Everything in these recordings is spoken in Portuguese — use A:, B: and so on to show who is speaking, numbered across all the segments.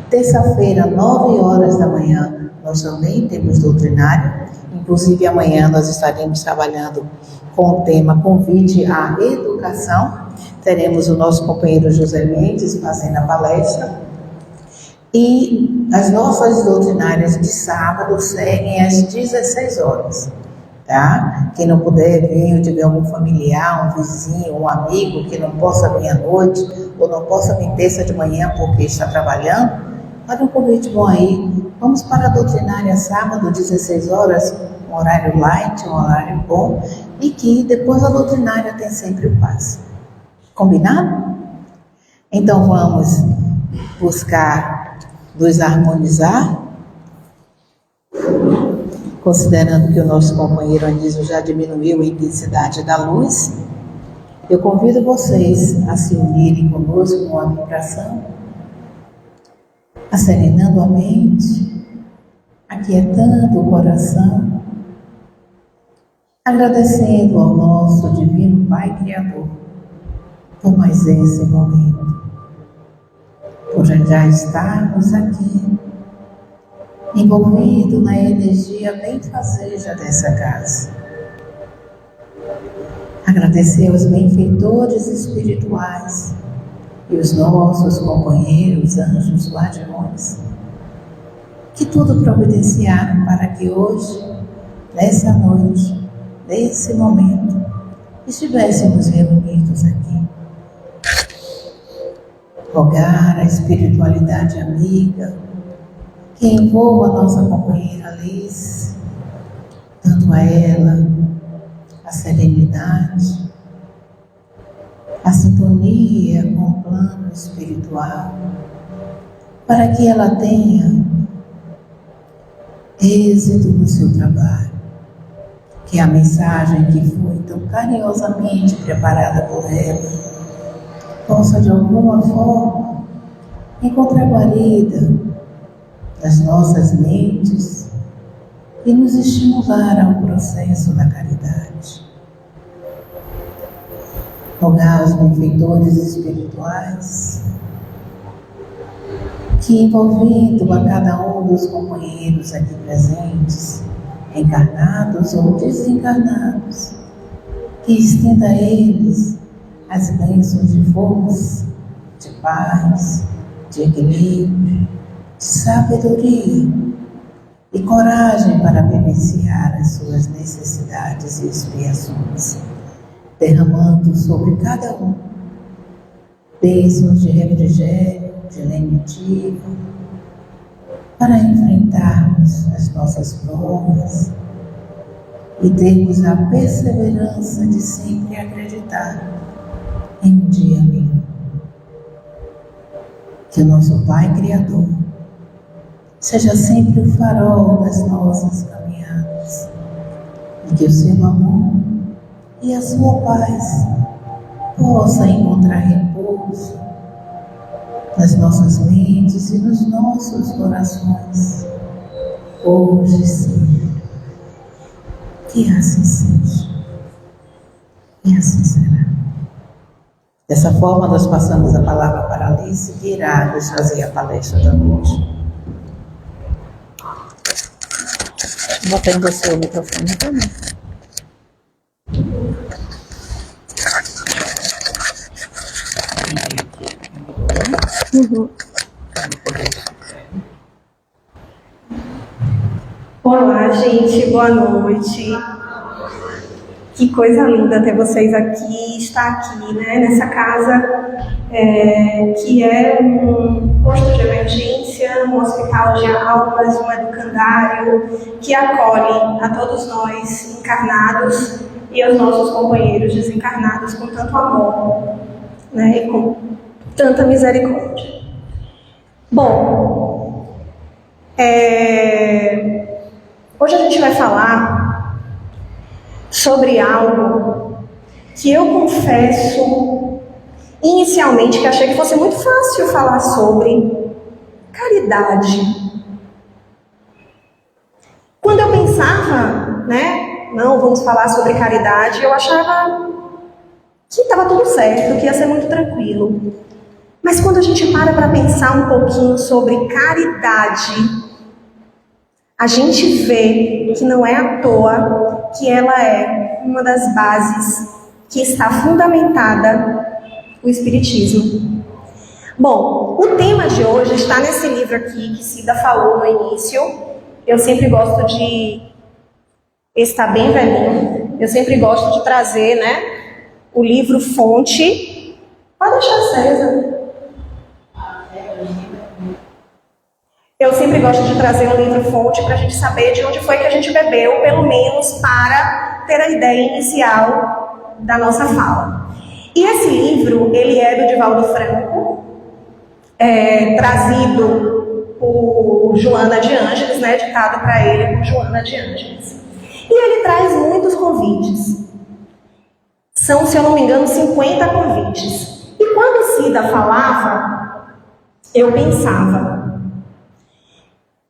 A: Terça-feira, 9 horas da manhã, nós também temos doutrinário. Inclusive, amanhã nós estaremos trabalhando com o tema Convite à Educação. Teremos o nosso companheiro José Mendes fazendo a palestra. E as nossas doutrinárias de sábado seguem às 16 horas. Tá? Quem não puder vir, ou tiver algum familiar, um vizinho, um amigo que não possa vir à noite, ou não possa vir terça de manhã porque está trabalhando, olha um convite bom aí. Vamos para a doutrinária sábado, 16 horas, um horário light, um horário bom, e que depois a doutrinária tem sempre o passe. Combinado? Então vamos buscar nos harmonizar, considerando que o nosso companheiro Anísio já diminuiu a intensidade da luz. Eu convido vocês a se unirem conosco numa vibração, serenando a mente, aquietando o coração, agradecendo ao nosso Divino Pai Criador por mais esse momento, por já estarmos aqui, envolvido na energia benfazeja dessa casa. Agradecer aos benfeitores espirituais e os nossos companheiros, anjos, guardiões, que tudo providenciaram para que hoje, nessa noite, nesse momento, estivéssemos reunidos aqui. Rogar a espiritualidade amiga que envolva a nossa companheira Alice, dando a ela a serenidade, a sintonia com o plano espiritual, para que ela tenha êxito no seu trabalho, que a mensagem que foi tão carinhosamente preparada por ela possa de alguma forma encontrar guarida das nossas mentes e nos estimular ao processo da caridade. Rogar aos benfeitores espirituais que, envolvendo a cada um dos companheiros aqui presentes, encarnados ou desencarnados, que estenda a eles as bênçãos de força, de paz, de equilíbrio, de sabedoria e coragem para vivenciar as suas necessidades e expiações, derramando sobre cada um bênçãos de refrigério, de lenitivo, para enfrentarmos as nossas provas e termos a perseverança de sempre acreditar em um dia melhor. Que o nosso Pai Criador seja sempre o farol das nossas caminhadas e que o seu amor e a sua paz possa encontrar repouso nas nossas mentes e nos nossos corações, hoje e sempre. Que assim seja. E assim será. Dessa forma, nós passamos a palavra para Alice, que irá nos fazer a palestra da noite. Bota em você o microfone também.
B: Olá, gente, boa noite. Que coisa linda ter vocês aqui, estar aqui, né, nessa casa que é um posto de emergência, um hospital de almas, um educandário que acolhe a todos nós encarnados e aos nossos companheiros desencarnados com tanto amor, né, e com tanta misericórdia. Bom, hoje a gente vai falar sobre algo que eu confesso inicialmente que achei que fosse muito fácil falar sobre: caridade. Quando eu pensava, né, não, vamos falar sobre caridade, eu achava que estava tudo certo, que ia ser muito tranquilo. Mas quando a gente para pensar um pouquinho sobre caridade, a gente vê que não é à toa que ela é uma das bases que está fundamentada no Espiritismo. Bom, o tema de hoje está nesse livro aqui que Cida falou no início. Eu sempre gosto de... Esse está bem velhinho. Eu sempre gosto de trazer, o livro fonte. Pode deixar acesa. Eu sempre gosto de trazer um livro fonte para a gente saber de onde foi que a gente bebeu, pelo menos para ter a ideia inicial da nossa fala. E esse livro, ele é do Divaldo Franco, trazido por Joana de Ângeles, ditado para ele por Joana de Ângeles. E ele traz muitos convites. São, se eu não me engano, 50 convites. E quando Cida falava, eu pensava...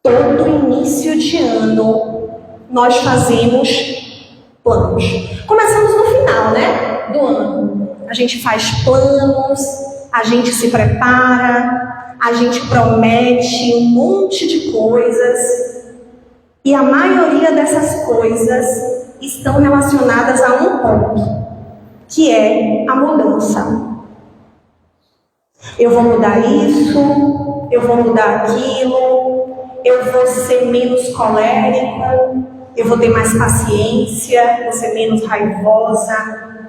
B: Todo início de ano, nós fazemos planos. Começamos no final, do ano. A gente faz planos, a gente se prepara, a gente promete um monte de coisas. E a maioria dessas coisas estão relacionadas a um ponto, que é a mudança. Eu vou mudar isso, eu vou mudar aquilo... Eu vou ser menos colérica, eu vou ter mais paciência, vou ser menos raivosa,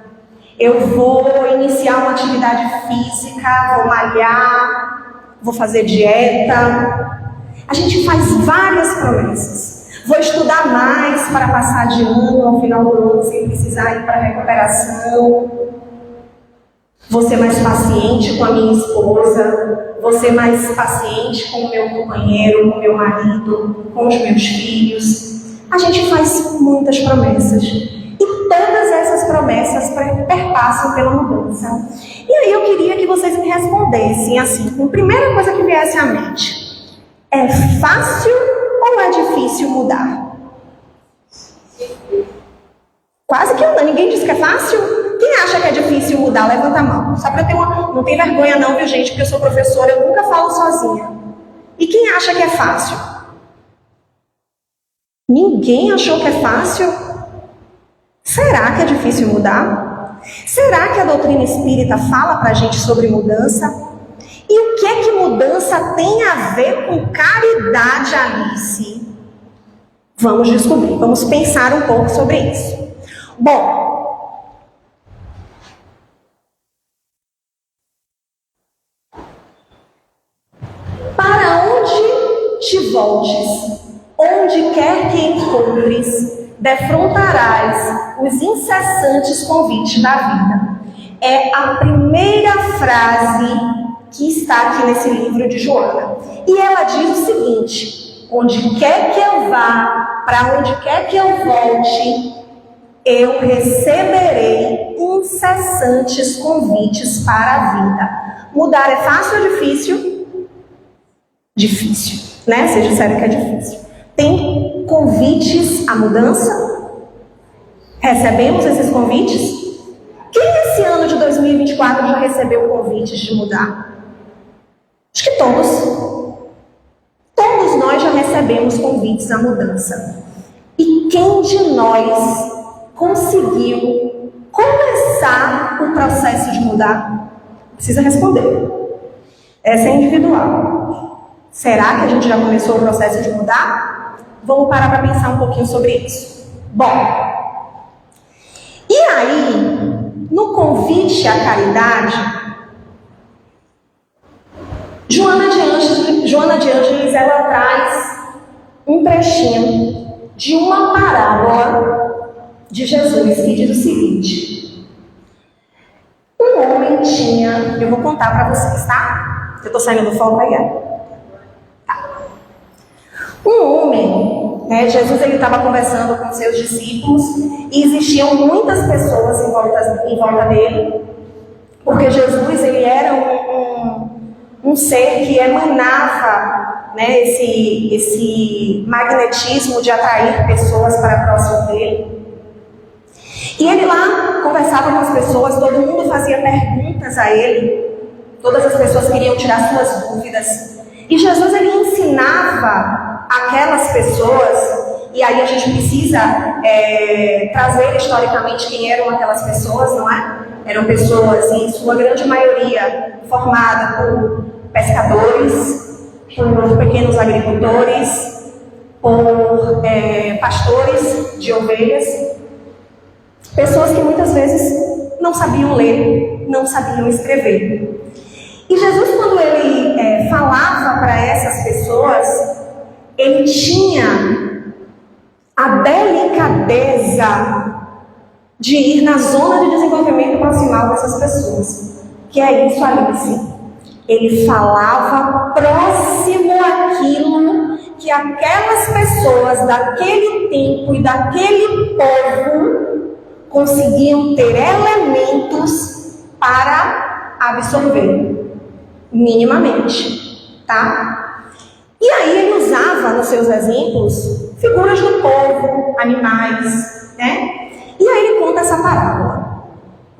B: eu vou iniciar uma atividade física, vou malhar, vou fazer dieta. A gente faz várias promessas. Vou estudar mais para passar de ano ao final do ano sem precisar ir para recuperação. Vou ser mais paciente com a minha esposa, vou ser mais paciente com o meu companheiro, com o meu marido, com os meus filhos. A gente faz muitas promessas. E todas essas promessas perpassam pela mudança. E aí eu queria que vocês me respondessem assim, com a primeira coisa que viesse à mente. É fácil ou é difícil mudar? Quase que não, ninguém disse que é fácil. Quem acha que é difícil mudar, levanta a mão. Só para eu ter não tem vergonha não, viu gente, porque eu sou professora, eu nunca falo sozinha. E quem acha que é fácil? Ninguém achou que é fácil? Será que é difícil mudar? Será que a doutrina espírita fala para a gente sobre mudança? E o que é que mudança tem a ver com caridade, Alice? Vamos descobrir, vamos pensar um pouco sobre isso. Bom, para onde te voltes, onde quer que encontres, defrontarás os incessantes convites da vida. É a primeira frase que está aqui nesse livro de Joana. E ela diz o seguinte: onde quer que eu vá, para onde quer que eu volte, eu receberei incessantes convites para a vida. Mudar é fácil ou difícil? Difícil, Vocês disseram que é difícil. Tem convites à mudança? Recebemos esses convites? Quem esse ano de 2024 já recebeu convites de mudar? Acho que todos. Todos nós já recebemos convites à mudança. E quem de nós conseguiu começar o processo de mudar? Precisa responder. Essa é individual. Será que a gente já começou o processo de mudar? Vamos parar para pensar um pouquinho sobre isso. Bom, e aí, no convite à caridade, Joana de Ângeles, ela traz um trechinho de uma parábola de Jesus que diz o seguinte: um homem tinha... Eu vou contar para vocês, tá? Eu estou saindo do foco aí, Um homem, Jesus estava conversando com seus discípulos e existiam muitas pessoas em volta dele, porque Jesus ele era um ser que emanava esse magnetismo de atrair pessoas para próximo dele. E ele lá conversava com as pessoas, todo mundo fazia perguntas a ele. todas as pessoas queriam tirar suas dúvidas. E Jesus, ele ensinava aquelas pessoas, e aí a gente precisa trazer historicamente quem eram aquelas pessoas, não é? Eram pessoas, em sua grande maioria, formadas por pescadores, por pequenos agricultores, por pastores de ovelhas, pessoas que muitas vezes não sabiam ler, não sabiam escrever. E Jesus, quando ele falava para essas pessoas, ele tinha a delicadeza de ir na zona de desenvolvimento proximal dessas pessoas. Que é isso, Alice? Ele falava próximo àquilo que aquelas pessoas daquele tempo e daquele povo conseguiam ter elementos para absorver, minimamente, tá? E aí ele usava nos seus exemplos figuras do povo, animais, né? E aí ele conta essa parábola.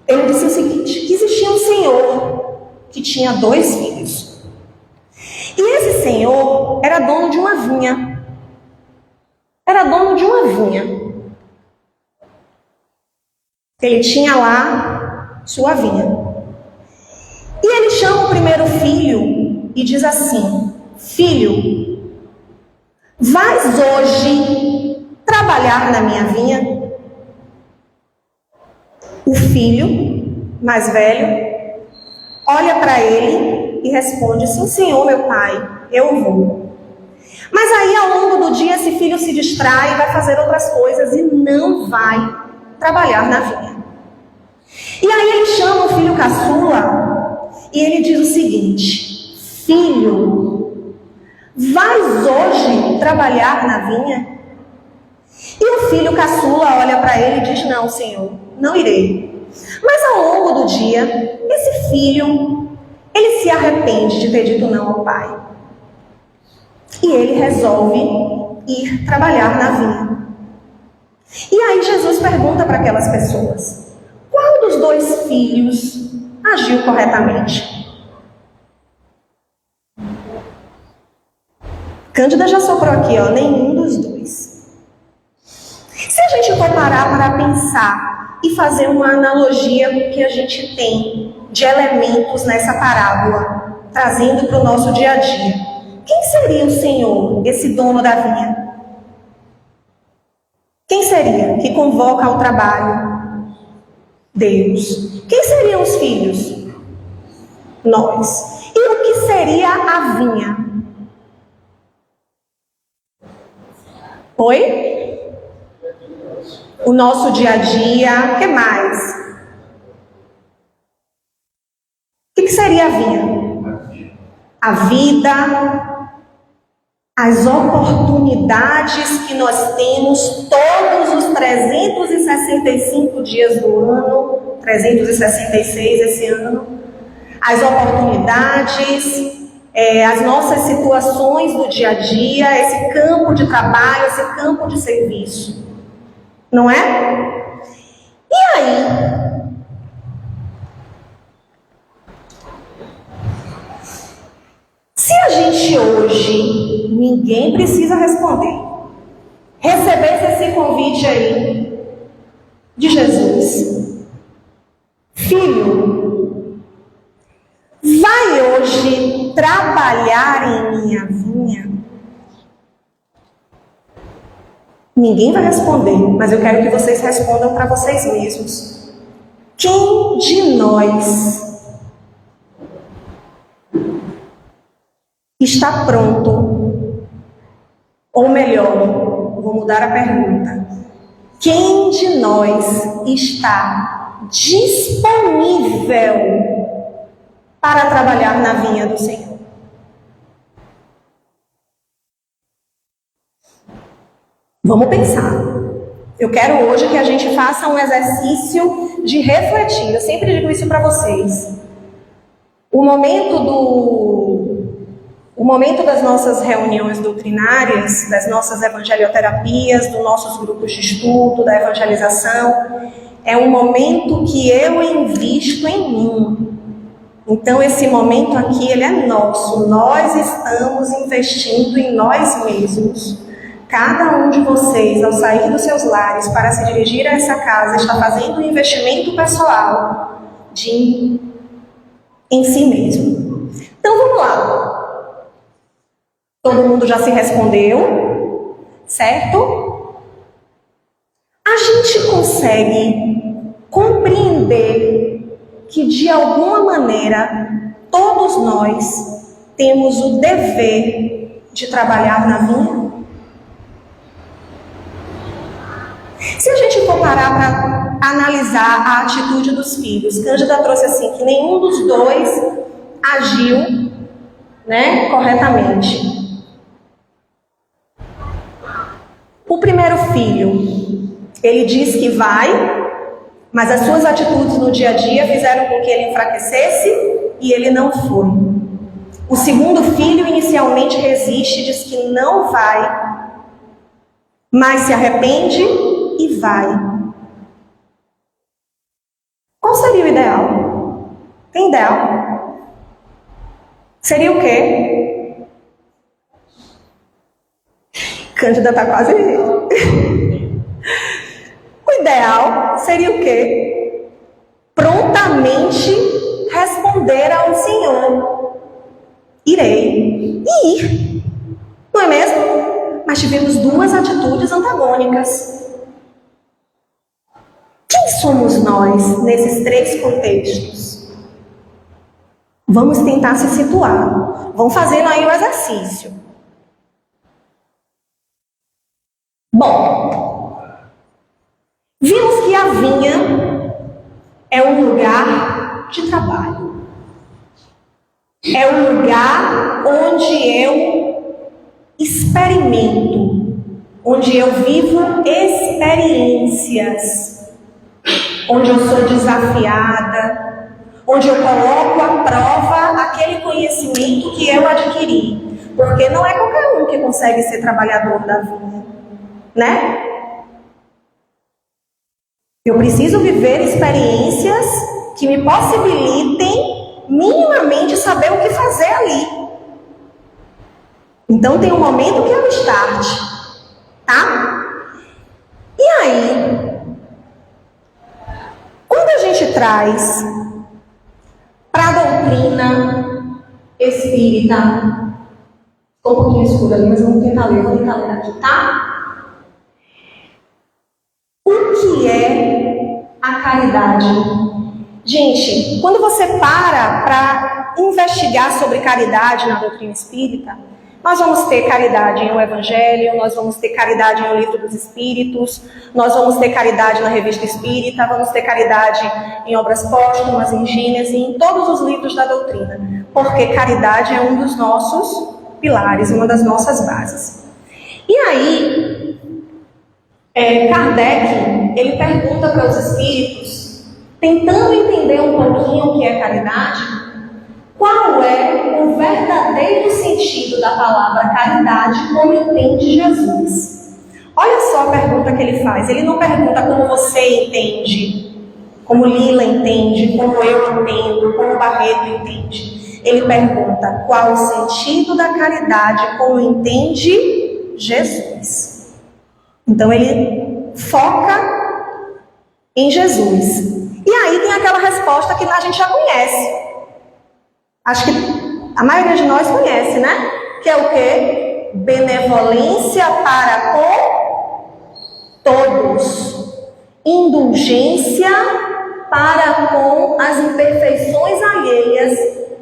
B: Ele disse o seguinte, que existia um senhor que tinha 2 filhos. E esse senhor era dono de uma vinha. Era dono de uma vinha. Ele tinha lá sua vinha. E ele chama o primeiro filho e diz assim: filho, vais hoje trabalhar na minha vinha? O filho mais velho olha para ele e responde: sim, senhor, meu pai, eu vou. Mas aí ao longo do dia esse filho se distrai, vai fazer outras coisas e não vai trabalhar na vinha. E aí ele chama o filho caçula e ele diz o seguinte: filho, vais hoje trabalhar na vinha? E o filho caçula olha para ele e diz: não, senhor, não irei. Mas ao longo do dia, esse filho, ele se arrepende de ter dito não ao pai. E ele resolve ir trabalhar na vinha. E aí Jesus pergunta para aquelas pessoas: qual dos 2 filhos agiu corretamente? Cândida já soprou aqui, ó, nenhum dos 2. Se a gente for parar para pensar e fazer uma analogia com o que a gente tem de elementos nessa parábola, trazendo para o nosso dia a dia, quem seria o Senhor, esse dono da vinha? Quem seria que convoca ao trabalho? Deus. Quem seriam os filhos? Nós. E o que seria a vinha? Oi? O nosso dia a dia, o que mais? O que seria a vinha? A vida, as oportunidades que nós temos todos os 365 dias do ano, 366 esse ano, as oportunidades, as nossas situações do dia a dia, esse campo de trabalho, esse campo de serviço. Não é? E aí? Se a gente hoje, ninguém precisa responder, recebesse esse convite aí de Jesus: filho, vai hoje trabalhar em minha vinha? Ninguém vai responder, mas eu quero que vocês respondam para vocês mesmos. Quem de nós está pronto? Ou melhor, vou mudar a pergunta. Quem de nós está disponível para trabalhar na vinha do Senhor? Vamos pensar. Eu quero hoje que a gente faça um exercício de refletir. Eu sempre digo isso para vocês. O momento das nossas reuniões doutrinárias, das nossas evangelioterapias, dos nossos grupos de estudo, da evangelização, é um momento que eu invisto em mim. Então, esse momento aqui, ele é nosso. Nós estamos investindo em nós mesmos. Cada um de vocês, ao sair dos seus lares para se dirigir a essa casa, está fazendo um investimento pessoal em si mesmo. Então, vamos lá. Todo mundo já se respondeu, certo? A gente consegue compreender que, de alguma maneira, todos nós temos o dever de trabalhar na vinha? Se a gente for parar para analisar a atitude dos filhos, Cândida trouxe assim, que nenhum dos dois agiu, corretamente. O primeiro filho, ele diz que vai, mas as suas atitudes no dia a dia fizeram com que ele enfraquecesse e ele não foi. O segundo filho inicialmente resiste, diz que não vai, mas se arrepende e vai. Qual seria o ideal? Tem ideal? Seria o quê? Cândida está quase... O ideal seria o quê? Prontamente responder ao Senhor. Irei. E ir. Não é mesmo? Mas tivemos duas atitudes antagônicas. Quem somos nós nesses três contextos? Vamos tentar se situar. Vamos fazendo aí o exercício. Bom, vimos que a vinha é um lugar de trabalho. É um lugar onde eu experimento, onde eu vivo experiências, onde eu sou desafiada, onde eu coloco à prova aquele conhecimento que eu adquiri. Porque não é qualquer um que consegue ser trabalhador da vinha, né? Eu preciso viver experiências que me possibilitem minimamente saber o que fazer ali. Então tem um momento que é o start, tá? E aí, quando a gente traz para a doutrina espírita, ficou um pouquinho escuro ali, mas vamos tentar ler aqui, tá? O que é a caridade? Gente, quando você para investigar sobre caridade na doutrina espírita, nós vamos ter caridade em O Evangelho, nós vamos ter caridade em O Livro dos Espíritos, nós vamos ter caridade na Revista Espírita, vamos ter caridade em Obras Póstumas, em Gênesis, em todos os livros da doutrina, porque caridade é um dos nossos pilares, uma das nossas bases. E aí, Kardec, ele pergunta para os espíritos, tentando entender um pouquinho o que é caridade, qual é o verdadeiro sentido da palavra caridade como entende Jesus? Olha só a pergunta que ele faz. Ele não pergunta como você entende, como Lila entende, como eu entendo, como Barreto entende. Ele pergunta qual o sentido da caridade como entende Jesus. Então ele foca em Jesus. E aí tem aquela resposta que a gente já conhece. Acho que a maioria de nós conhece, né? Que é o quê? Benevolência para com todos. Indulgência para com as imperfeições alheias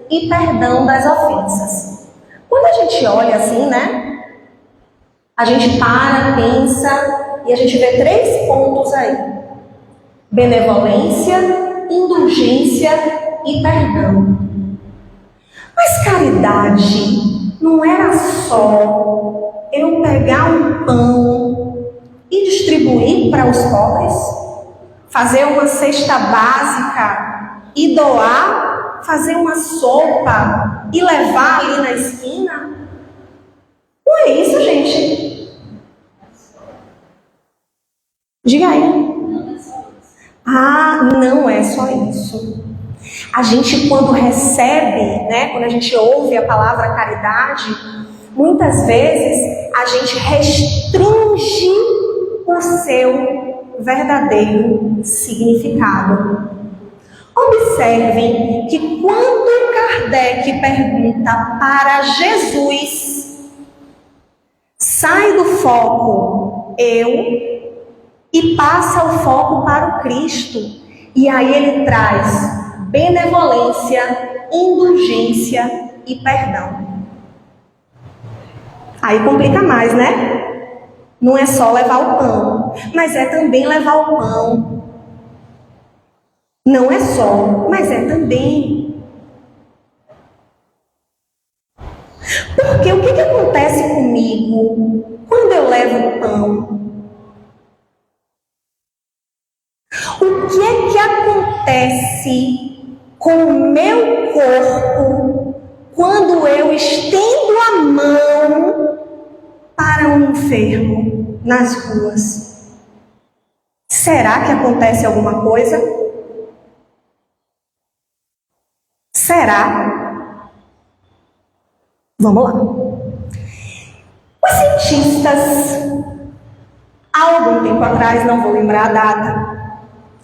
B: e perdão das ofensas. Quando a gente olha assim, né? A gente para, pensa e a gente vê 3 pontos aí. Benevolência, indulgência e perdão. Mas caridade não era só eu pegar um pão e distribuir para os pobres? Fazer uma cesta básica e doar? Fazer uma sopa e levar ali na esquina? Não é isso, gente? Diga aí. Ah, não é só isso. A gente, quando recebe, né, quando a gente ouve a palavra caridade, muitas vezes a gente restringe o seu verdadeiro significado. Observem que quando Kardec pergunta para Jesus, sai do foco eu e passa o foco para o Cristo. E aí ele traz benevolência, indulgência e perdão. Aí complica mais, né? Não é só levar o pão, mas é também levar o pão. Não é só, mas é também. Porque o que acontece comigo quando eu levo o pão? O que acontece com o meu corpo quando eu estendo a mão para um enfermo nas ruas? Será que acontece alguma coisa? Será? Vamos lá. Os cientistas, há algum tempo atrás, não vou lembrar a data,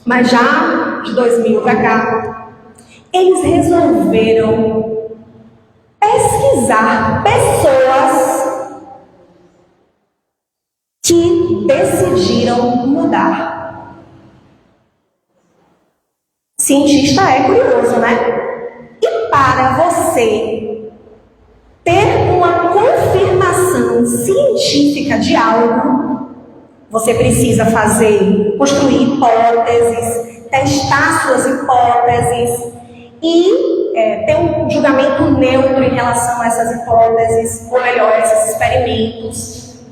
B: mas já de 2000 para cá, eles resolveram pesquisar pessoas que decidiram mudar. Cientista é curioso, né? E para você ter uma confirmação científica de algo, você precisa construir hipóteses, testar suas hipóteses e ter um julgamento neutro em relação a essas hipóteses, ou melhor, esses experimentos.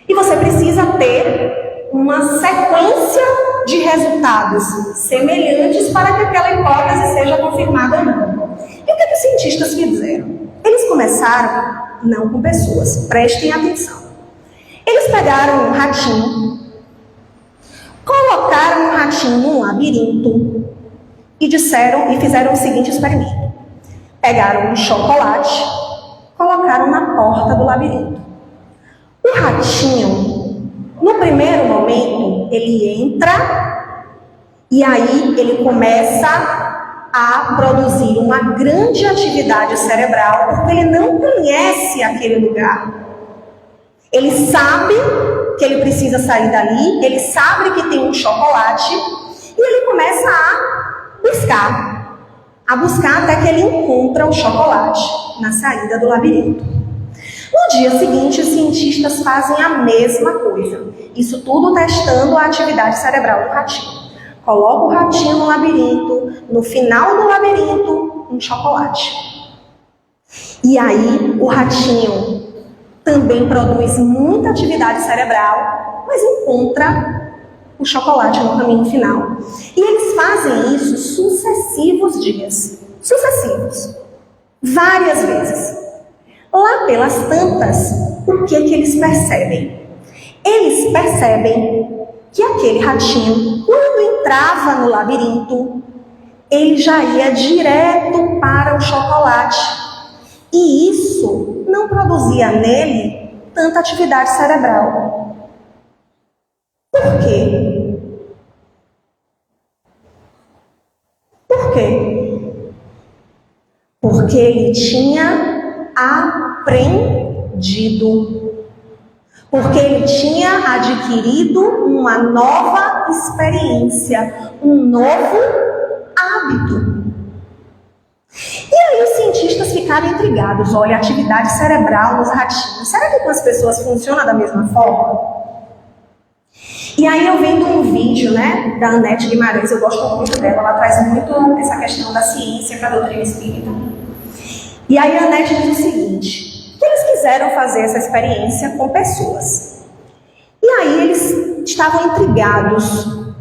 B: E você precisa ter uma sequência de resultados semelhantes para que aquela hipótese seja confirmada ou não. E o que os cientistas fizeram? Eles começaram, não com pessoas, prestem atenção. Eles pegaram um ratinho, colocaram um ratinho num labirinto e fizeram o seguinte experimento. Pegaram um chocolate, colocaram na porta do labirinto. O ratinho, no primeiro momento, ele entra e aí ele começa a produzir uma grande atividade cerebral, porque ele não conhece aquele lugar. Ele sabe que ele precisa sair dali, ele sabe que tem um chocolate e ele começa a buscar até que ele encontra o chocolate na saída do labirinto. No dia seguinte, os cientistas fazem a mesma coisa. Isso tudo testando a atividade cerebral do ratinho. Coloca o ratinho no labirinto, no final do labirinto, um chocolate. E aí, o ratinho também produz muita atividade cerebral, mas encontra o chocolate no caminho final. E eles fazem isso sucessivos dias. Sucessivos. Várias vezes. Lá pelas tantas, o que eles percebem? Eles percebem que aquele ratinho, quando entrava no labirinto, ele já ia direto para o chocolate. E isso não produzia nele tanta atividade cerebral. Por quê? Por quê? Porque ele tinha aprendido. Porque ele tinha adquirido uma nova experiência, um novo hábito. E aí os cientistas ficaram intrigados. Olha, a atividade cerebral nos ratinhos, será que com as pessoas funciona da mesma forma? E aí eu vendo um vídeo, né, da Anete Guimarães, eu gosto muito dela, ela traz muito essa questão da ciência para a doutrina espírita. E aí a Anete diz o seguinte, que eles quiseram fazer essa experiência com pessoas. E aí eles estavam intrigados.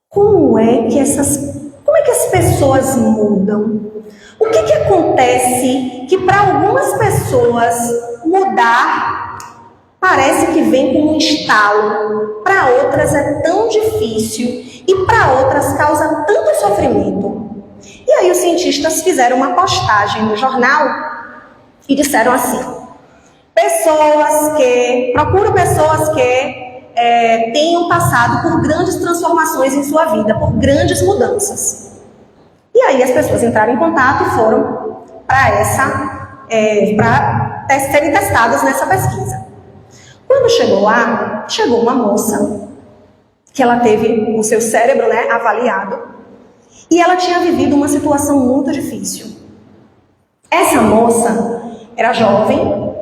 B: Como é que as pessoas mudam? O que acontece que para algumas pessoas mudar parece que vem como um estalo, para outras é tão difícil e para outras causa tanto sofrimento? E aí os cientistas fizeram uma postagem no jornal e disseram assim: procuro pessoas que tenham passado por grandes transformações em sua vida, por grandes mudanças. E aí as pessoas entraram em contato e foram para serem testadas nessa pesquisa. Quando chegou lá, chegou uma moça que ela teve o seu cérebro, né, avaliado, e ela tinha vivido uma situação muito difícil. Essa moça era jovem,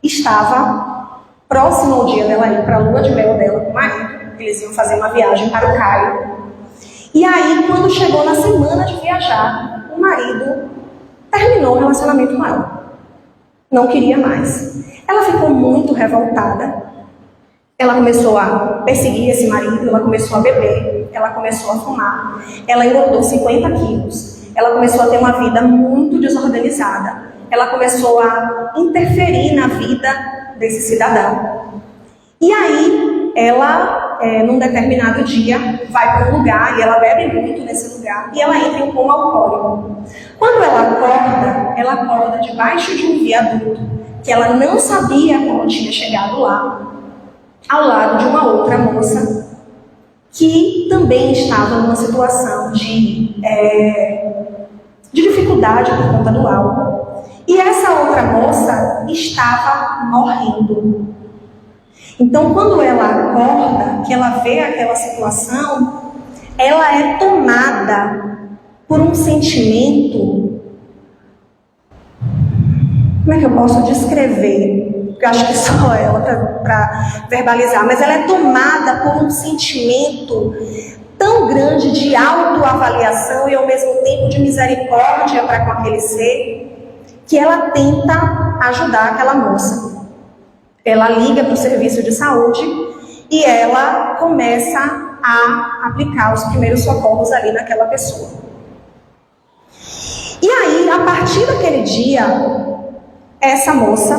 B: estava próximo ao dia dela ir para a lua de mel dela com o marido. Eles iam fazer uma viagem para o Cairo. E aí, quando chegou na semana de viajar, o marido terminou o relacionamento com ela. Não queria mais. Ela ficou muito revoltada. Ela começou a perseguir esse marido, ela começou a beber, ela começou a fumar. Ela engordou 50 quilos. Ela começou a ter uma vida muito desorganizada. Ela começou a interferir na vida desse cidadão. E aí, ela, num determinado dia, vai para um lugar e ela bebe muito nesse lugar e ela entra em coma alcoólico. Quando ela acorda debaixo de um viaduto que ela não sabia como tinha chegado lá, ao lado de uma outra moça que também estava numa situação de dificuldade por conta do álcool. E essa outra moça estava morrendo. Então, quando ela acorda, que ela vê aquela situação, ela é tomada por um sentimento. Como é que eu posso descrever? Eu acho que só ela para verbalizar. Mas ela é tomada por um sentimento tão grande de autoavaliação e ao mesmo tempo de misericórdia para com aquele ser, que ela tenta ajudar aquela moça. Ela liga para o serviço de saúde e ela começa a aplicar os primeiros socorros ali naquela pessoa. E aí, a partir daquele dia, essa moça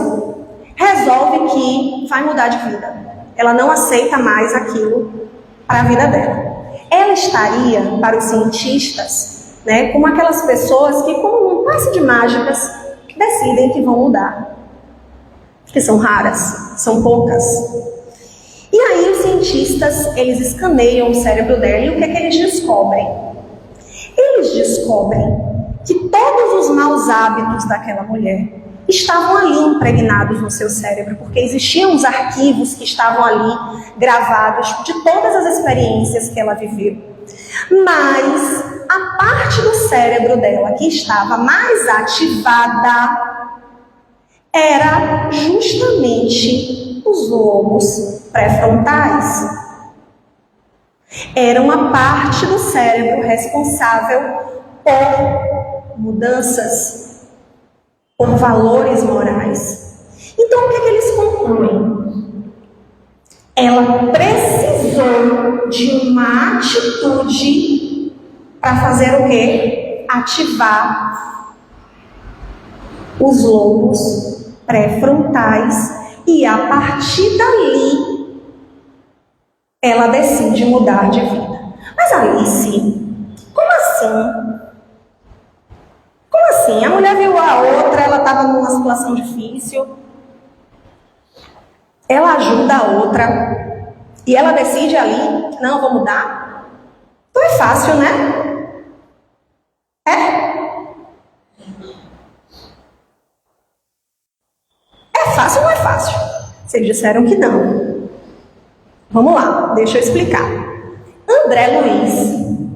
B: resolve que vai mudar de vida. Ela não aceita mais aquilo para a vida dela. Ela estaria, para os cientistas, né, como aquelas pessoas que, com um passe de mágicas, decidem que vão mudar. Que são raras, são poucas. E aí os cientistas, eles escaneiam o cérebro dela e o que é que eles descobrem? Eles descobrem que todos os maus hábitos daquela mulher estavam ali impregnados no seu cérebro, porque existiam os arquivos que estavam ali gravados de todas as experiências que ela viveu. Mas a parte do cérebro dela que estava mais ativada era justamente os lobos pré-frontais. Era uma parte do cérebro responsável por mudanças, por valores morais. Então, o que é que eles concluem? Ela precisou de uma atitude para fazer o quê? Ativar os lobos pré-frontais, e a partir dali ela decide mudar de vida. Mas Alice, como assim? Como assim? A mulher viu a outra, ela estava numa situação difícil, ela ajuda a outra e ela decide ali, não, vou mudar? Então é fácil, né? É fácil ou não é fácil? Vocês disseram que não. Vamos lá, deixa eu explicar. André Luiz,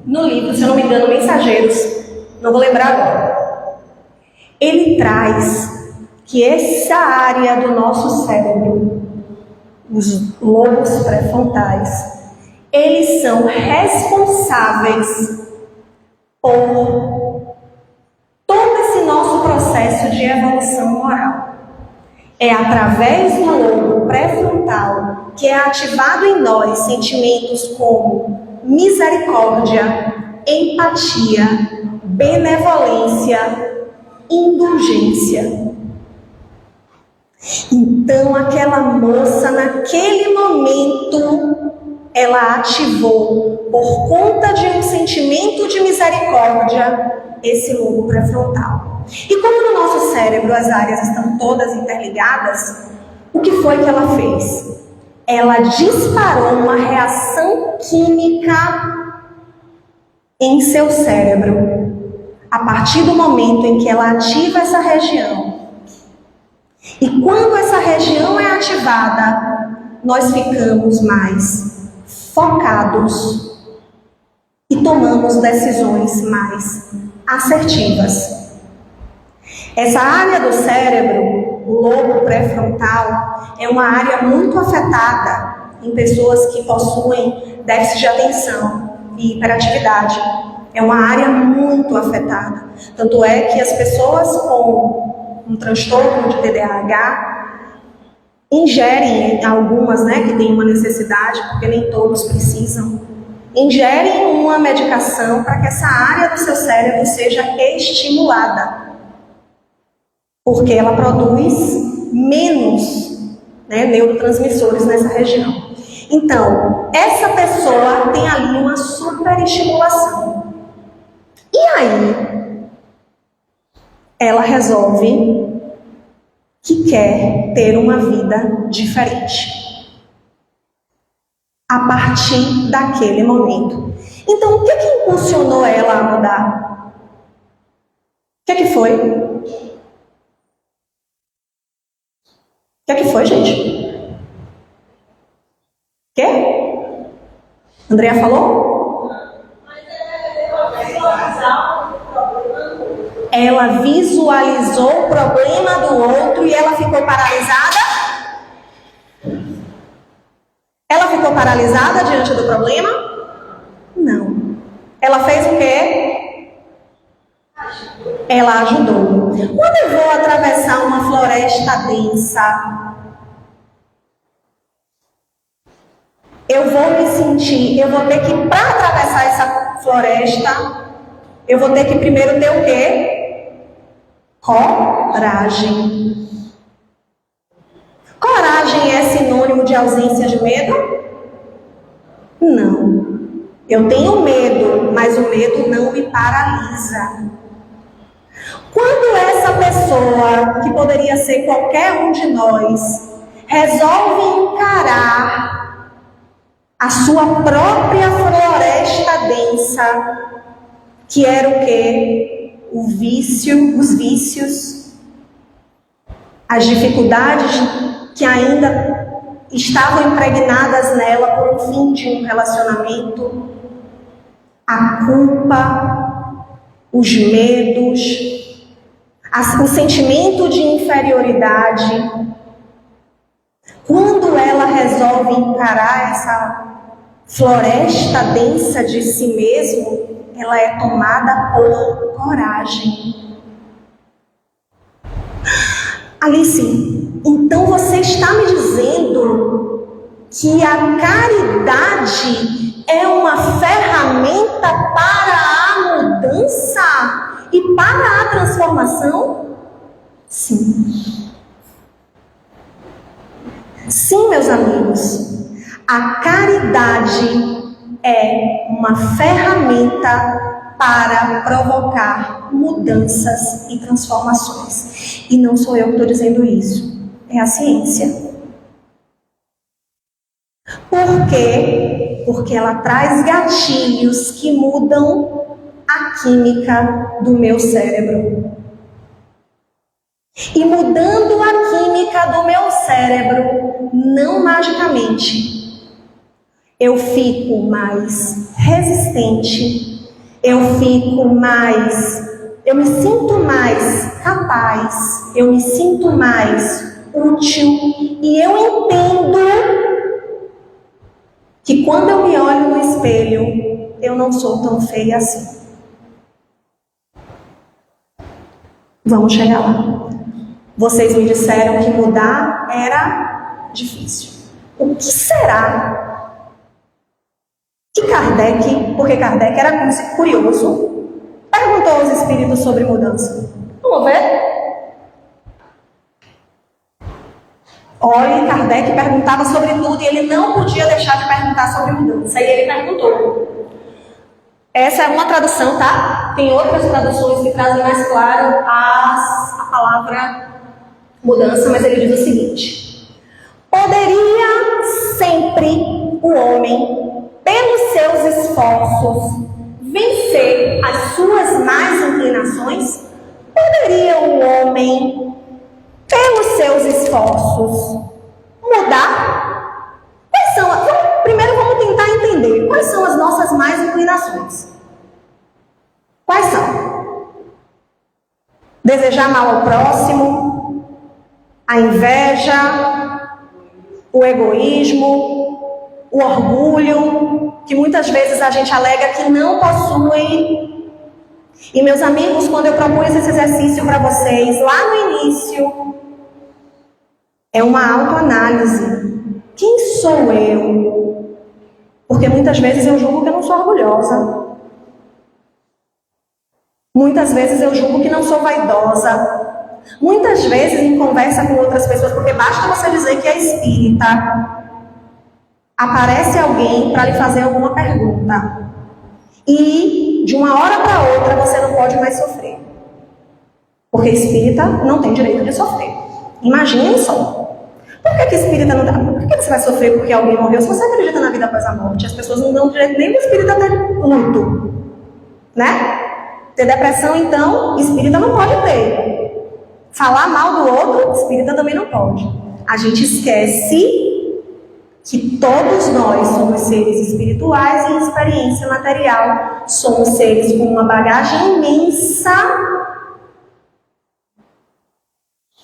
B: no livro, se eu não me engano, Mensageiros, não vou lembrar agora, ele traz que essa área do nosso cérebro, os lobos pré-frontais, eles são responsáveis por todo esse nosso processo de evolução moral. É através do lobo pré-frontal que é ativado em nós sentimentos como misericórdia, empatia, benevolência, indulgência. Então, aquela moça, naquele momento, ela ativou, por conta de um sentimento de misericórdia, esse lobo pré-frontal. E como no nosso cérebro as áreas estão todas interligadas, o que foi que ela fez? Ela disparou uma reação química em seu cérebro, a partir do momento em que ela ativa essa região. E quando essa região é ativada, nós ficamos mais focados e tomamos decisões mais assertivas. Essa área do cérebro, o lobo pré-frontal, é uma área muito afetada em pessoas que possuem déficit de atenção e hiperatividade. É uma área muito afetada. Tanto é que as pessoas com um transtorno de TDAH ingerem, algumas, que têm uma necessidade, porque nem todos precisam, ingerem uma medicação para que essa área do seu cérebro seja estimulada, porque ela produz menos neurotransmissores nessa região. Então, essa pessoa tem ali uma superestimulação. E aí, ela resolve que quer ter uma vida diferente a partir daquele momento. Então, o que impulsionou ela a mudar? O que foi? O que foi, gente? O quê? Andrea falou? Ela visualizou o problema do outro e ela ficou paralisada? Ela ficou paralisada diante do problema? Não. Ela fez o quê? Ela ajudou. Quando eu vou atravessar uma floresta densa, eu vou me sentir, eu vou ter que, para atravessar essa floresta, eu vou ter que primeiro ter o quê? Coragem. Coragem é sinônimo de ausência de medo? Não. Eu tenho medo, mas o medo não me paralisa. Quando essa pessoa, que poderia ser qualquer um de nós, resolve encarar a sua própria floresta densa, que era o quê? O vício, os vícios, as dificuldades que ainda estavam impregnadas nela por um fim de um relacionamento, a culpa, os medos, o sentimento de inferioridade. Quando ela resolve encarar essa floresta densa de si mesmo, ela é tomada por coragem. Alice, então você está me dizendo que a caridade é uma ferramenta para a mudança e para a transformação? Sim. Sim, meus amigos, a caridade é uma ferramenta para provocar mudanças e transformações. E não sou eu que estou dizendo isso, é a ciência. Por quê? Porque ela traz gatilhos que mudam a química do meu cérebro. E mudando a química do meu cérebro, não magicamente, eu fico mais resistente, eu me sinto mais capaz, eu me sinto mais útil e eu entendo que quando eu me olho no espelho, eu não sou tão feia assim. Vamos chegar lá. Vocês me disseram que mudar era difícil. O que será que Kardec, porque Kardec era curioso, perguntou aos espíritos sobre mudança? Vamos ver? Olha, Kardec perguntava sobre tudo e ele não podia deixar de perguntar sobre mudança. E ele perguntou. Essa é uma tradução, tá? Tem outras traduções que trazem mais claro a palavra mudança, mas ele diz o seguinte: poderia sempre o homem, pelos seus esforços, vencer as suas más inclinações? Poderia o homem, pelos seus esforços, mudar? Primeiro vamos tentar entender quais são as nossas más inclinações. Quais são? Desejar mal ao próximo, a inveja, o egoísmo, o orgulho, que muitas vezes a gente alega que não possui. E meus amigos, quando eu propus esse exercício para vocês lá no início, é uma autoanálise. Quem sou eu? Porque muitas vezes eu julgo que eu não sou orgulhosa. Muitas vezes eu julgo que não sou vaidosa. Muitas vezes em conversa com outras pessoas, porque basta você dizer que é espírita, aparece alguém para lhe fazer alguma pergunta. E de uma hora para outra você não pode mais sofrer. Porque espírita não tem direito de sofrer. Imaginem só. Por que espírita não dá? Por que você vai sofrer porque alguém morreu? Se você acredita na vida após a morte, as pessoas não dão direito nem do espírita ter luto. Né? Ter depressão, então, espírita não pode ter. Falar mal do outro, espírita também não pode. A gente esquece que todos nós somos seres espirituais e em experiência material somos seres com uma bagagem imensa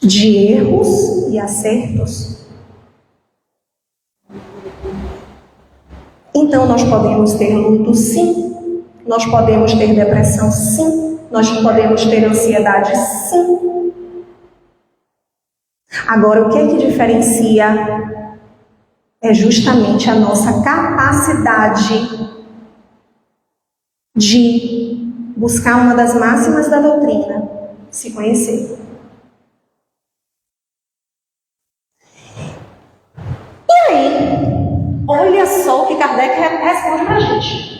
B: de erros e acertos. Então nós podemos ter luto, sim. Nós podemos ter depressão, sim. Nós podemos ter ansiedade, sim. Agora, o que é que diferencia? É justamente a nossa capacidade de buscar uma das máximas da doutrina, se conhecer. E aí, olha só o que Kardec responde para a gente.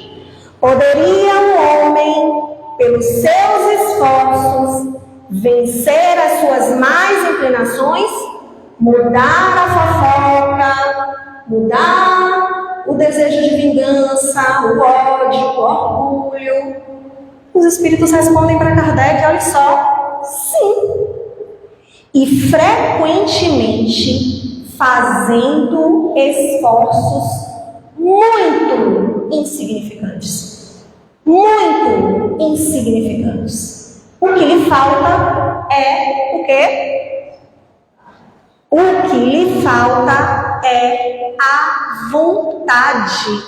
B: Poderia o homem, pelos seus esforços, vencer as suas más inclinações, mudar a fofoca, mudar o desejo de vingança, o ódio, o orgulho? Os espíritos respondem para Kardec, olha só, sim. E frequentemente fazendo esforços muito insignificantes. Muito insignificantes. O que lhe falta é o quê? O que lhe falta é a vontade.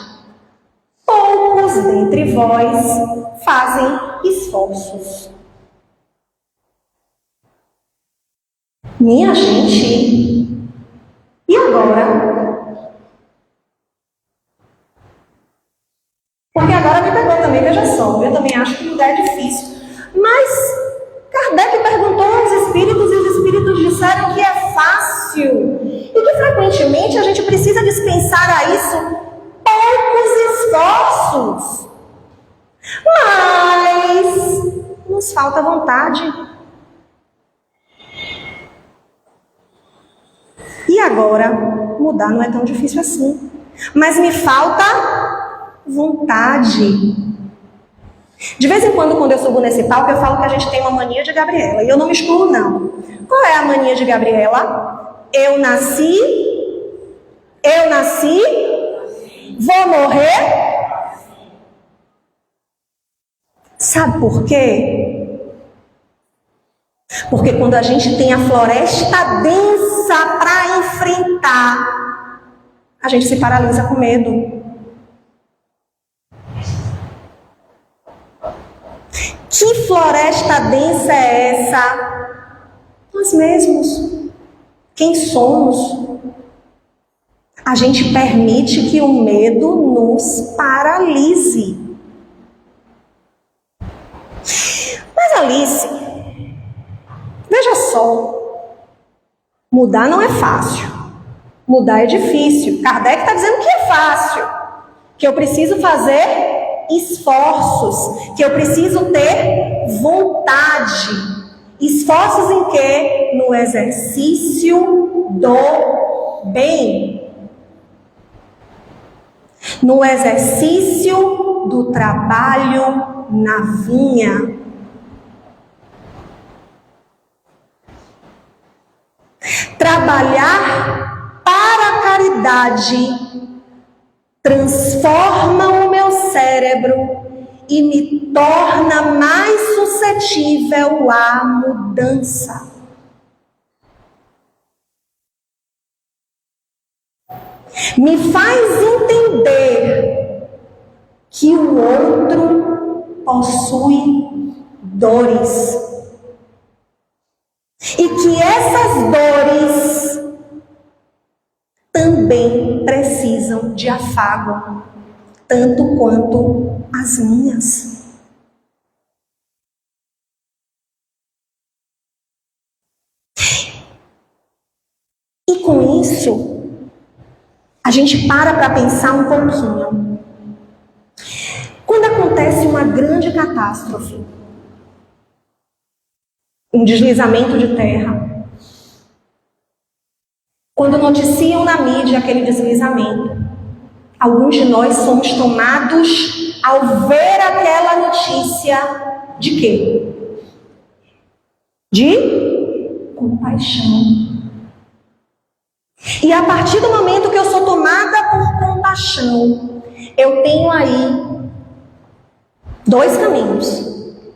B: Poucos dentre vós fazem esforços. Minha gente, e agora? Porque agora me pegou também, veja só, eu também acho que o lugar é difícil. Mas Kardec perguntou aos espíritos e os espíritos disseram que é fácil. E que frequentemente a gente precisa dispensar a isso poucos esforços. Mas nos falta vontade. E agora, mudar não é tão difícil assim. Mas me falta vontade. De vez em quando eu subo nesse palco, eu falo que a gente tem uma mania de Gabriela. E eu não me excluo, não. Qual é a mania de Gabriela? Eu nasci, vou morrer. Sabe por quê? Porque quando a gente tem a floresta densa para enfrentar, a gente se paralisa com medo. Que floresta densa é essa? Nós mesmos. Quem somos? A gente permite que o medo nos paralise. Mas Alice, veja só, mudar não é fácil. Mudar é difícil. Kardec está dizendo que é fácil. Que eu preciso fazer esforços, que eu preciso ter vontade. Esforços em quê? No exercício do bem. No exercício do trabalho na vinha. Trabalhar para a caridade transforma o meu cérebro e me torna mais suscetível à mudança. Me faz entender que o outro possui dores e que essas dores também precisam de afago, tanto quanto as minhas. E com isso, a gente para pensar um pouquinho. Quando acontece uma grande catástrofe, um deslizamento de terra, quando noticiam na mídia aquele deslizamento, alguns de nós somos tomados ao ver aquela notícia de quê? De compaixão. E a partir do momento que eu sou tomada por compaixão, eu tenho aí dois caminhos.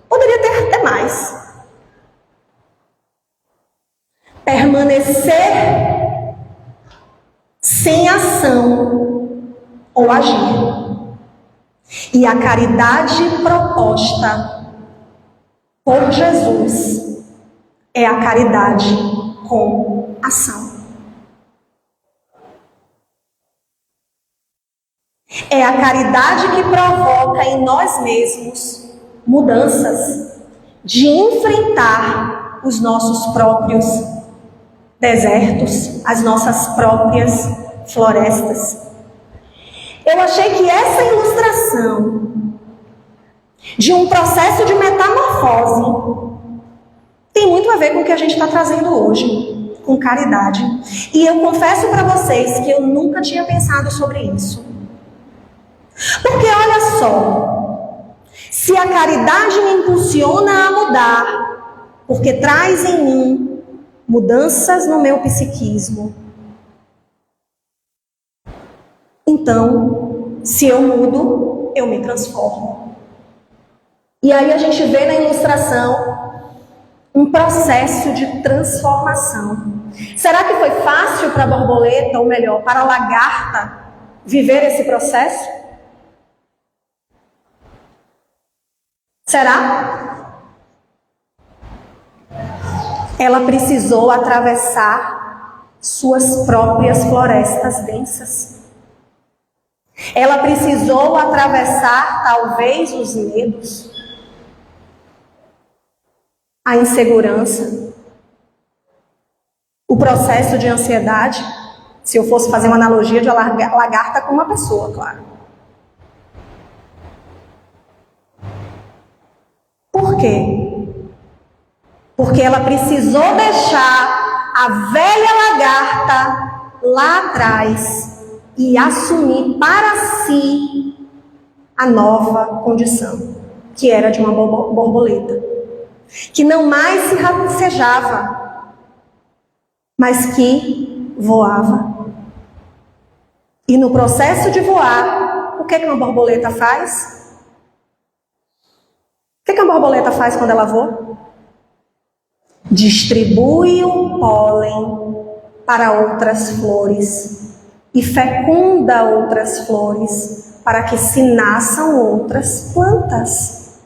B: Poderia ter até mais. Permanecer sem ação ou agir. E a caridade proposta por Jesus é a caridade com ação. É a caridade que provoca em nós mesmos mudanças, de enfrentar os nossos próprios desertos, as nossas próprias florestas. Eu achei que essa ilustração de um processo de metamorfose tem muito a ver com o que a gente está trazendo hoje, com caridade. E eu confesso para vocês que eu nunca tinha pensado sobre isso. Porque olha só, se a caridade me impulsiona a mudar, porque traz em mim mudanças no meu psiquismo, então, se eu mudo, eu me transformo. E aí a gente vê na ilustração um processo de transformação. Será que foi fácil para a borboleta, ou melhor, para a lagarta, viver esse processo? Será? Ela precisou atravessar suas próprias florestas densas. Ela precisou atravessar, talvez, os medos, a insegurança, o processo de ansiedade, se eu fosse fazer uma analogia de lagarta com uma pessoa, claro. Por quê? Porque ela precisou deixar a velha lagarta lá atrás e assumir para si a nova condição, que era de uma borboleta, que não mais se rastejava, mas que voava. E no processo de voar, o que uma borboleta faz? O que a borboleta faz quando ela voa? Distribui o pólen para outras flores e fecunda outras flores para que se nasçam outras plantas.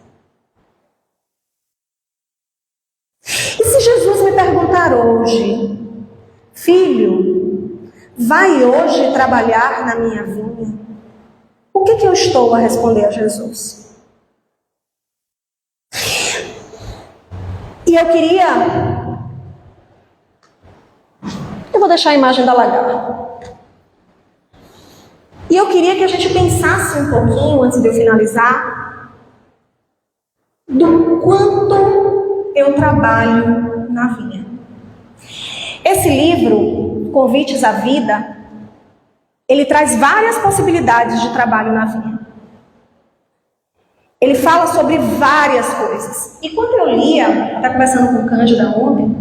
B: E se Jesus me perguntar hoje, filho, vai hoje trabalhar na minha vinha? O que eu estou a responder a Jesus? E eu vou deixar a imagem da lagarta. E eu queria que a gente pensasse um pouquinho, antes de eu finalizar, do quanto eu trabalho na vinha. Esse livro, Convites à Vida, ele traz várias possibilidades de trabalho na vinha. Ele fala sobre várias coisas. E quando eu lia, estava conversando com o Cândida ontem,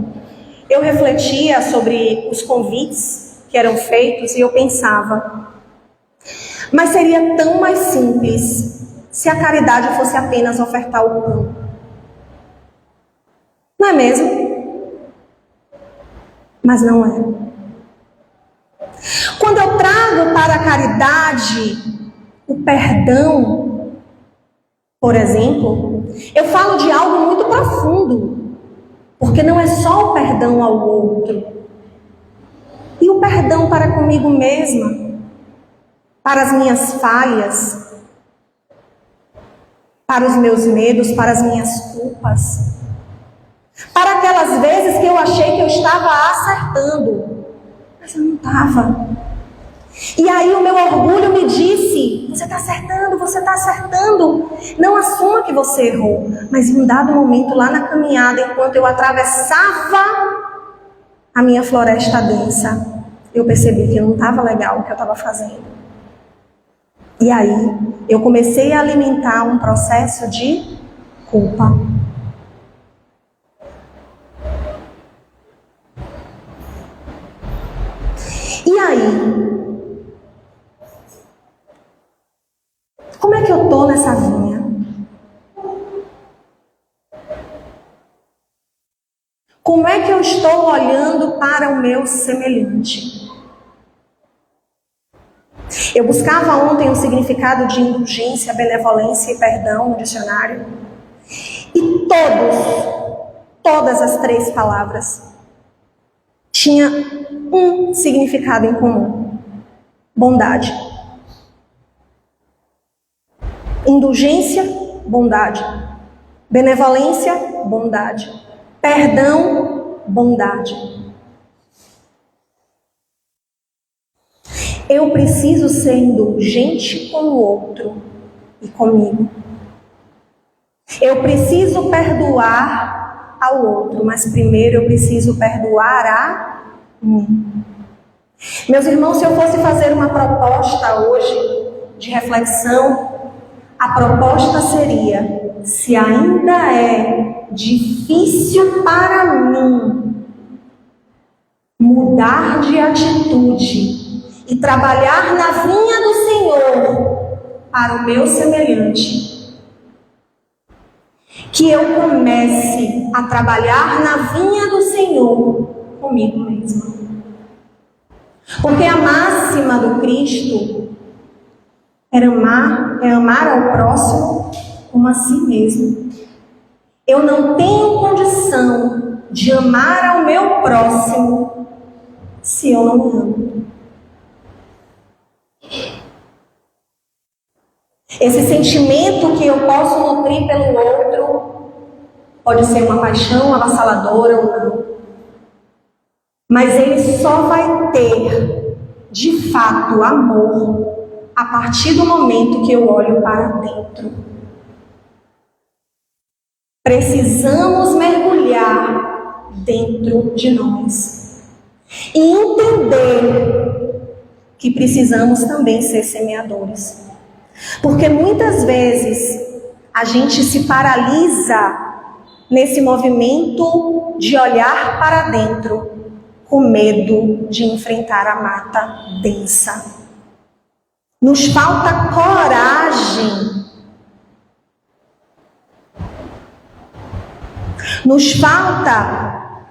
B: eu refletia sobre os convites que eram feitos e eu pensava, mas seria tão mais simples se a caridade fosse apenas ofertar o pão. Não é mesmo? Mas não é. Quando eu trago para a caridade o perdão, por exemplo, eu falo de algo muito profundo, porque não é só o perdão ao outro, e o perdão para comigo mesma, para as minhas falhas, para os meus medos, para as minhas culpas, para aquelas vezes que eu achei que eu estava acertando, mas eu não estava. E aí o meu orgulho me disse, você está acertando, você está acertando. Não assuma que você errou. Mas em um dado momento lá na caminhada, enquanto eu atravessava a minha floresta densa, eu percebi que não estava legal o que eu estava fazendo. E aí eu comecei a alimentar um processo de culpa. E aí, como é que eu estou nessa vinha? Como é que eu estou olhando para o meu semelhante? Eu buscava ontem o significado de indulgência, benevolência e perdão no dicionário. E todas as três palavras tinham um significado em comum: bondade. Indulgência, bondade. Benevolência, bondade. Perdão, bondade. Eu preciso ser indulgente com o outro e comigo. Eu preciso perdoar ao outro, mas primeiro eu preciso perdoar a mim. Meus irmãos, se eu fosse fazer uma proposta hoje de reflexão, a proposta seria: se ainda é difícil para mim mudar de atitude e trabalhar na vinha do Senhor para o meu semelhante, que eu comece a trabalhar na vinha do Senhor comigo mesma. Porque a máxima do Cristo é amar ao próximo como a si mesmo. Eu não tenho condição de amar ao meu próximo se eu não me amo. Esse sentimento que eu posso nutrir pelo outro pode ser uma paixão avassaladora ou não, mas ele só vai ter de fato amor a partir do momento que eu olho para dentro. Precisamos mergulhar dentro de nós e entender que precisamos também ser semeadores. Porque muitas vezes a gente se paralisa nesse movimento de olhar para dentro, com medo de enfrentar a mata densa. Nos falta coragem. Nos falta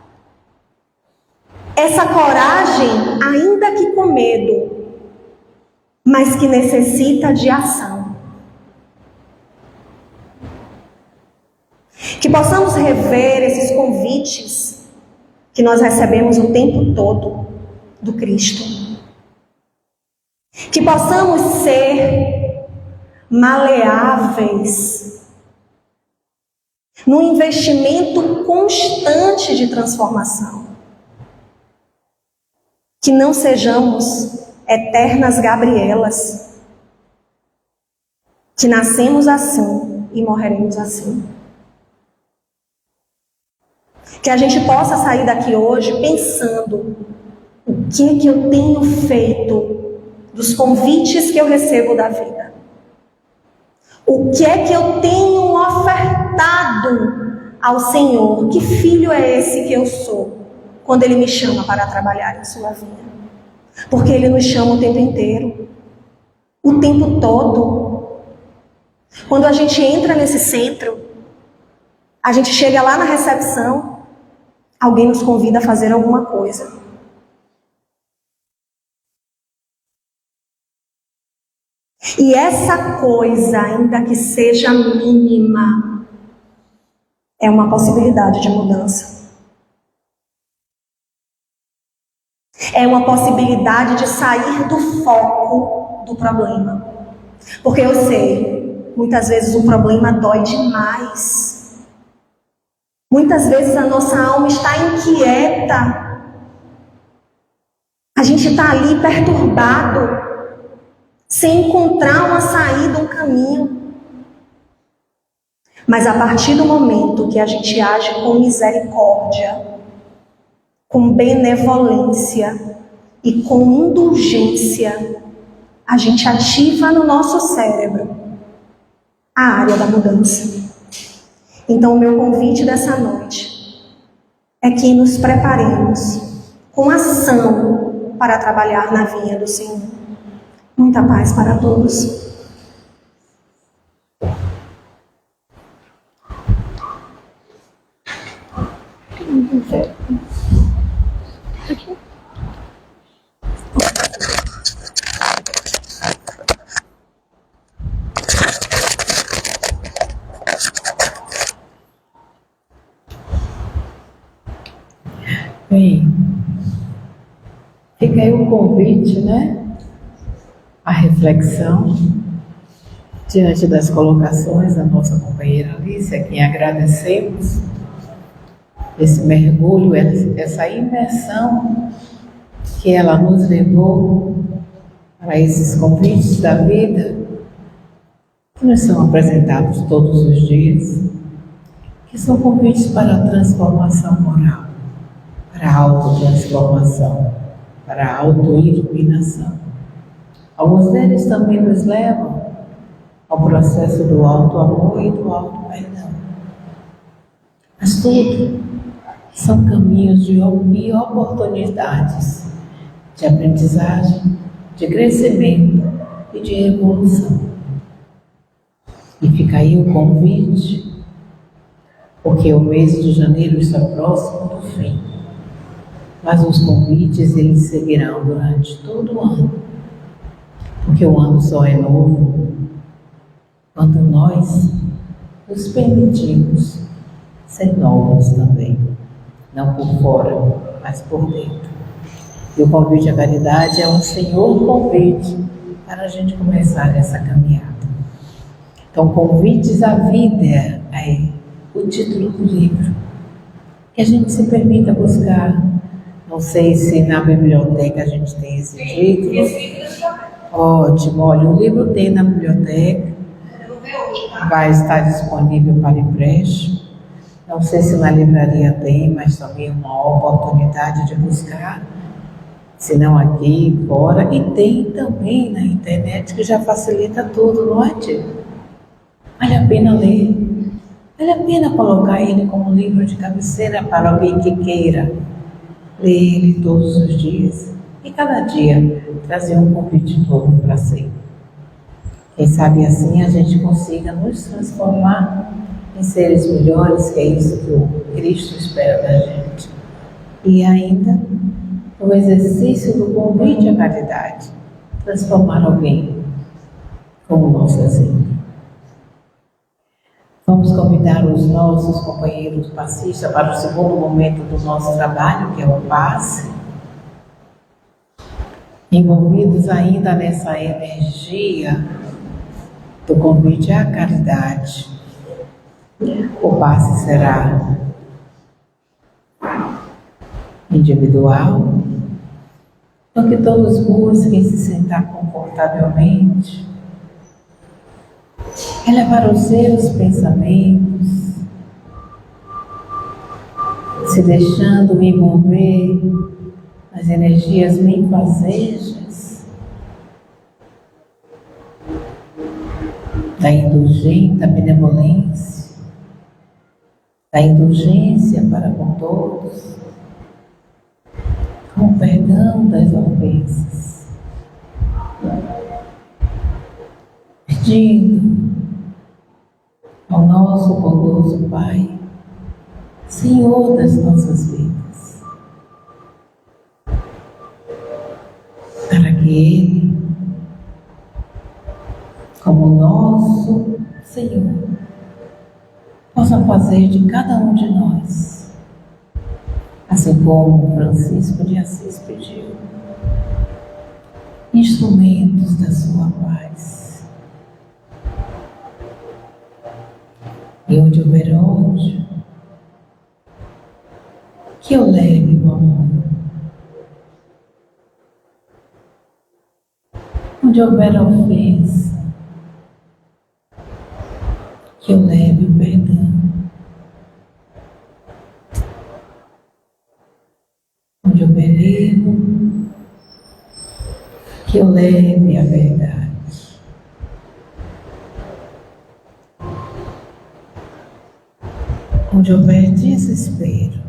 B: essa coragem, ainda que com medo, mas que necessita de ação. Que possamos rever esses convites que nós recebemos o tempo todo do Cristo. Que possamos ser maleáveis no investimento constante de transformação. Que não sejamos eternas Gabrielas, que nascemos assim e morreremos assim. Que a gente possa sair daqui hoje pensando o que é que eu tenho feito dos convites que eu recebo da vida. O que é que eu tenho ofertado ao Senhor? Que filho é esse que eu sou quando Ele me chama para trabalhar em sua vinha? Porque Ele nos chama o tempo inteiro, o tempo todo. Quando a gente entra nesse centro, a gente chega lá na recepção, alguém nos convida a fazer alguma coisa. E essa coisa, ainda que seja mínima, é uma possibilidade de mudança. É uma possibilidade de sair do foco do problema. Porque eu sei, muitas vezes o problema dói demais. Muitas vezes a nossa alma está inquieta. A gente está ali perturbado, sem encontrar uma saída, um caminho. Mas a partir do momento que a gente age com misericórdia, com benevolência e com indulgência, a gente ativa no nosso cérebro a área da mudança. Então o meu convite dessa noite é que nos preparemos com ação para trabalhar na vinha do Senhor. Muita paz para todos.
A: Bem, fica aí o convite, né? A reflexão diante das colocações da nossa companheira Alice, a quem agradecemos esse mergulho, essa imersão que ela nos levou para esses convites da vida que nos são apresentados todos os dias, que são convites para a transformação moral, para a autotransformação, para a autoiluminação. Alguns deles também nos levam ao processo do auto-amor e do auto-perdão. Mas tudo são caminhos e oportunidades de aprendizagem, de crescimento e de evolução. E fica aí o convite, porque o mês de janeiro está próximo do fim. Mas os convites, eles seguirão durante todo o ano. Porque o ano só é novo quando nós nos permitimos ser novos também. Não por fora, mas por dentro. E o convite à caridade é um senhor convite para a gente começar essa caminhada. Então, convites à vida é o título do livro. Que a gente se permita buscar. Não sei se na biblioteca a gente tem esse título. Ótimo, olha, o livro tem na biblioteca. Vai estar disponível para empréstimo. Não sei se na livraria tem, mas também é uma oportunidade de buscar. Se não aqui, fora. E tem também na internet, que já facilita tudo, não é, tio? Vale a pena ler. Vale a pena colocar ele como livro de cabeceira para alguém que queira ler ele todos os dias. E cada dia trazer um convite novo para si. Quem sabe assim a gente consiga nos transformar em seres melhores, que é isso que o Cristo espera da gente. E ainda, o exercício do convite à caridade, transformar alguém como nosso exemplo. Vamos convidar os nossos companheiros passistas para o segundo momento do nosso trabalho, que é o passe. Envolvidos ainda nessa energia do convite à caridade. O passe será individual, então que todos busquem se sentar confortavelmente, elevar os seus pensamentos, se deixando envolver nas energias benfazejas da indulgente benevolência, da indulgência para com todos, com o perdão das ofensas, pedindo ao nosso bondoso Pai, Senhor das nossas vidas, para que Ele, como nosso Senhor, possa fazer de cada um de nós, assim como Francisco de Assis pediu, instrumentos da sua paz. E onde houver ódio, que eu leve o amor. Onde houver ofensa, que eu leve o perdão. Onde houver erro, que eu leve a verdade. Onde houver desespero,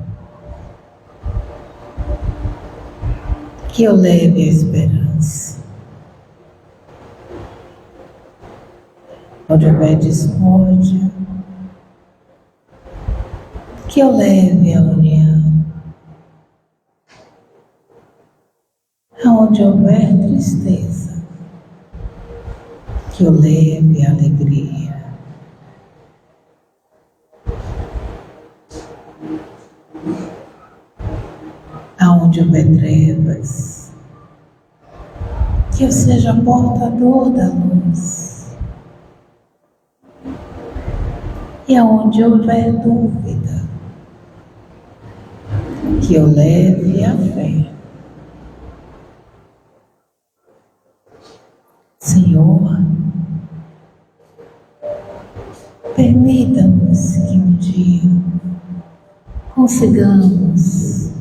A: que eu leve a esperança. Onde houver discórdia, que eu leve a união. Aonde houver tristeza, que eu leve a alegria. Aonde houver trevas, que eu seja portador da luz. E aonde houver dúvida, que eu leve a fé. Senhor, permita-nos que um dia consigamos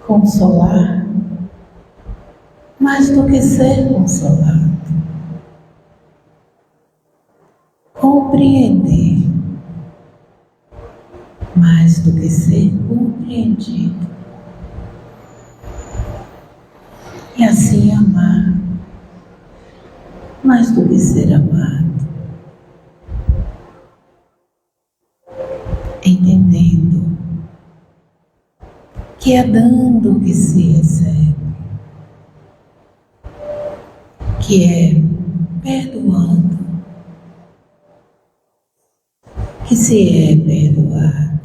A: consolar mais do que ser consolado, compreender mais do que ser compreendido, e assim amar mais do que ser amado, entendendo que é dando que se recebe, que é perdoando que se é perdoado,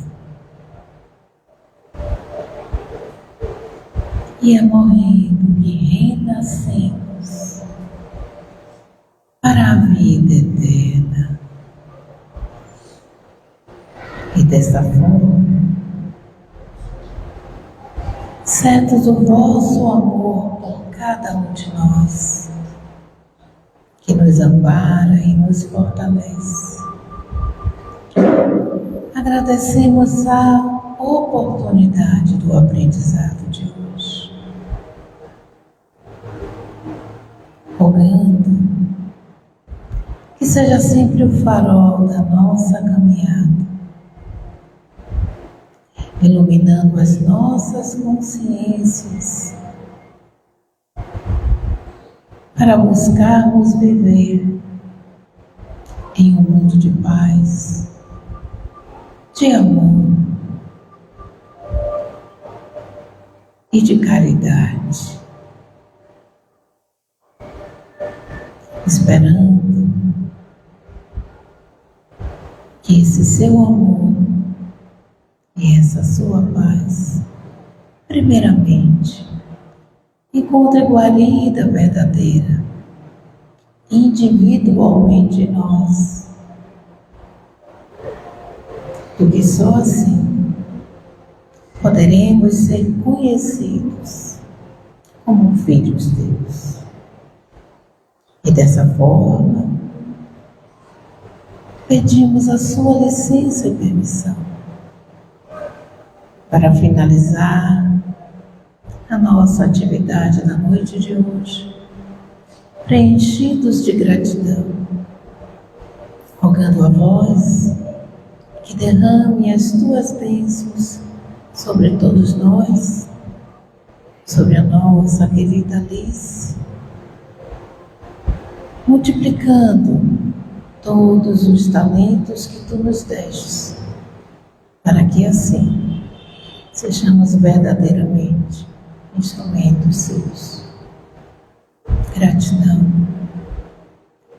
A: e é morrendo que renascemos para a vida eterna. E dessa forma, certos do vosso amor por cada um de nós, que nos ampara e nos fortalece, agradecemos a oportunidade do aprendizado de hoje, rogando que seja sempre o farol da nossa caminhada, iluminando as nossas consciências para buscarmos viver em um mundo de paz, de amor e de caridade, esperando que esse seu amor e essa sua paz, primeiramente, encontre guarida verdadeira, individualmente em nós, porque só assim poderemos ser conhecidos como filhos de Deus. E dessa forma, pedimos a sua licença e permissão para finalizar a nossa atividade na noite de hoje, preenchidos de gratidão, rogando a vós que derrame as tuas bênçãos sobre todos nós, sobre a nossa querida Alice, multiplicando todos os talentos que tu nos destes, para que assim sejamos verdadeiramente instrumentos seus. Gratidão,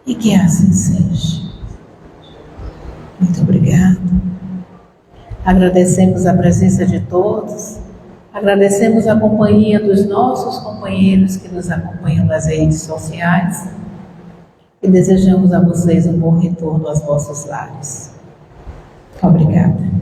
A: e que assim seja. Muito obrigada. Agradecemos a presença de todos, agradecemos a companhia dos nossos companheiros que nos acompanham nas redes sociais e desejamos a vocês um bom retorno aos vossos lares. Obrigada.